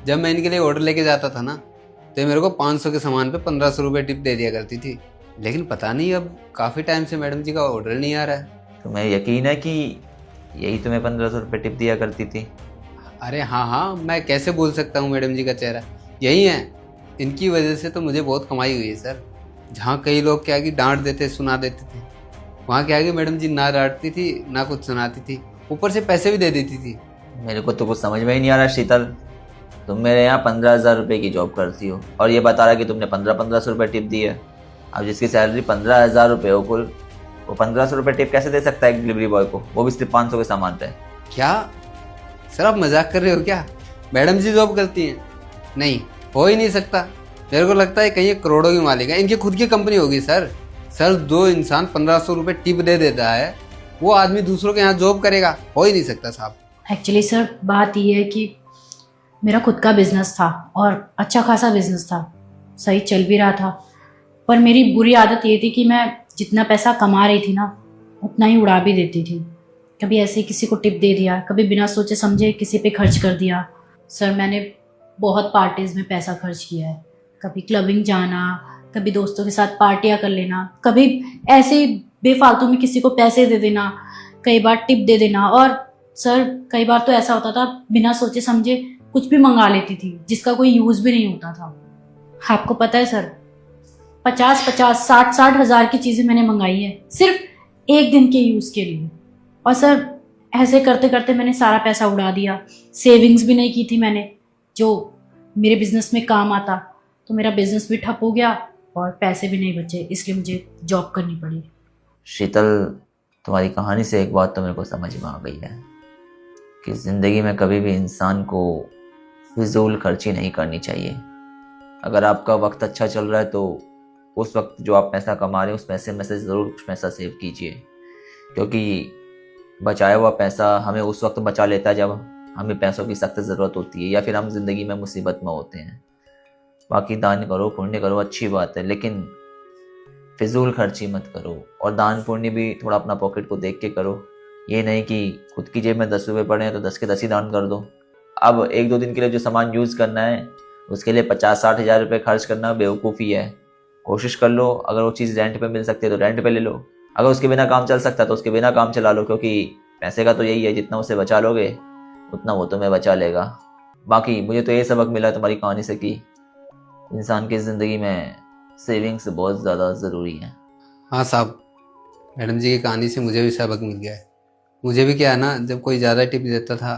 जब मैं इनके लिए ऑर्डर लेके जाता था ना, तो ये मेरे को 500 के सामान पे 1500 रुपये टिप दे दिया करती थी। लेकिन पता नहीं अब काफ़ी टाइम से मैडम जी का ऑर्डर नहीं आ रहा है। तुम्हें यकीन है कि यही तुम्हें 1500 रुपये टिप दिया करती थी? अरे हाँ हाँ, मैं कैसे भूल सकता हूँ मैडम जी का चेहरा। यही है, इनकी वजह से तो मुझे बहुत कमाई हुई है सर। जहाँ कई लोग क्या कि डांट देते सुना देते थे, वहाँ क्या कि मैडम जी ना डांटती थी ना कुछ सुनाती थी, ऊपर से पैसे भी दे देती थी। मेरे को तो कुछ समझ में ही नहीं आ रहा शीतल। तुम मेरे यहाँ 15,000 रुपये की जॉब करती हो और ये बता रहा कि तुमने 1500 रुपये टिप दी है। अब जिसकी सैलरी 15,000 रुपये हो कुल, वो 1500 रुपये टिप कैसे दे सकता है एक डिलीवरी बॉय को, वो भी सिर्फ 500 के सामान पे? क्या सर आप मजाक कर रहे हो क्या? मैडम जी जॉब करती हैं? नहीं, हो ही नहीं सकता। मेरे को लगता है कहीं ये करोड़ों की मालिक है, इनकी खुद की कंपनी होगी सर। सर जो इंसान 1500 रुपये टिप दे देता है, वो आदमी दूसरों के यहाँ जॉब करेगा? हो ही नहीं सकता साहब। एक्चुअली सर बात ये है कि मेरा खुद का बिजनेस था और अच्छा खासा बिजनेस था, सही चल भी रहा था। पर मेरी बुरी आदत ये थी कि मैं जितना पैसा कमा रही थी ना, उतना ही उड़ा भी देती थी। कभी ऐसे ही किसी को टिप दे दिया, कभी बिना सोचे समझे किसी पे खर्च कर दिया। सर मैंने बहुत पार्टीज़ में पैसा खर्च किया है, कभी क्लबिंग जाना, कभी दोस्तों के साथ पार्टियां कर लेना, कभी ऐसे ही बेफालतू में किसी को पैसे दे देना, कई बार टिप दे देना। और सर कई बार तो ऐसा होता था बिना सोचे समझे कुछ भी मंगा लेती थी जिसका कोई यूज़ भी नहीं होता था। आपको पता है सर, 50-50, 60-60 हज़ार की चीज़ें मैंने मंगाई है सिर्फ एक दिन के यूज़ के लिए। और सर ऐसे करते करते मैंने सारा पैसा उड़ा दिया। सेविंग्स भी नहीं की थी मैंने जो मेरे बिजनेस में काम आता, तो मेरा बिजनेस भी ठप हो गया और पैसे भी नहीं बचे, इसलिए मुझे जॉब करनी पड़ी। शीतल, तुम्हारी कहानी से एक बात तो मेरे को समझ में आ गई है कि ज़िंदगी में कभी भी इंसान को फिजूल खर्ची नहीं करनी चाहिए। अगर आपका वक्त अच्छा चल रहा है तो उस वक्त जो आप पैसा कमा रहे हैं उस पैसे में से ज़रूर कुछ पैसा सेव कीजिए, क्योंकि बचाया हुआ पैसा हमें उस वक्त बचा लेता है जब हमें पैसों की सख्त ज़रूरत होती है या फिर हम ज़िंदगी में मुसीबत में होते हैं। बाकी दान करो, पुण्य करो, अच्छी बात है, लेकिन फिजूल खर्ची मत करो। और दान पुण्य भी थोड़ा अपना पॉकेट को देख के करो। ये नहीं कि खुद की जेब में 10 रुपये पड़े हैं तो 10 के 10 ही दान कर दो। अब 1-2 दिन के लिए जो सामान यूज़ करना है उसके लिए 50-60 हज़ार रुपये खर्च करना बेवकूफ़ी है। कोशिश कर लो, अगर वो चीज़ रेंट पे मिल सकती है तो रेंट पे ले लो, अगर उसके बिना काम चल सकता है तो उसके बिना काम चला लो, क्योंकि पैसे का तो यही है, जितना उसे बचा लोगे उतना वो तुम्हें बचा लेगा। बाकी मुझे तो ये सबक मिला तुम्हारी कहानी से कि इंसान की ज़िंदगी में सेविंग्स बहुत ज़्यादा ज़रूरी है। हाँ साहब, मैडम जी की कहानी से मुझे भी सबक मिल गया है। मुझे भी क्या है ना, जब कोई ज़्यादा टिप देता था